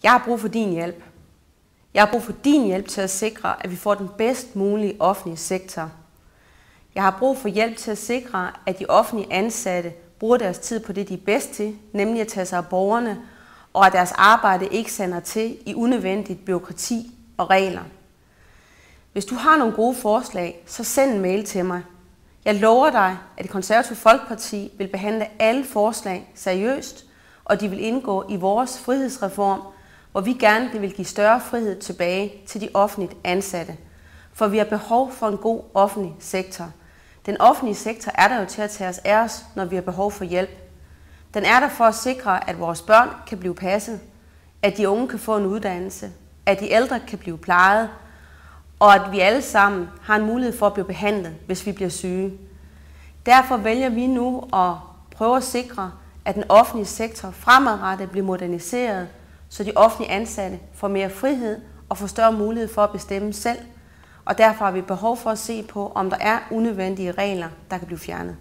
Jeg har brug for din hjælp. Jeg har brug for din hjælp til at sikre, at vi får den bedst mulige offentlige sektor. Jeg har brug for hjælp til at sikre, at de offentlige ansatte bruger deres tid på det, de er bedst til, nemlig at tage sig af borgerne, og at deres arbejde ikke sander til i unødvendigt bureaukrati og regler. Hvis du har nogle gode forslag, så send en mail til mig. Jeg lover dig, at Det Konservative Folkeparti vil behandle alle forslag seriøst, og de vil indgå i vores frihedsreform, hvor vi gerne vil give større frihed tilbage til de offentligt ansatte. For vi har behov for en god offentlig sektor. Den offentlige sektor er der jo til at tage os af os, når vi har behov for hjælp. Den er der for at sikre, at vores børn kan blive passet, at de unge kan få en uddannelse, at de ældre kan blive plejet, og at vi alle sammen har en mulighed for at blive behandlet, hvis vi bliver syge. Derfor vælger vi nu at prøve at sikre, at den offentlige sektor fremadrettet bliver moderniseret, så de offentlige ansatte får mere frihed og får større mulighed for at bestemme selv. Og derfor har vi behov for at se på, om der er unødvendige regler, der kan blive fjernet.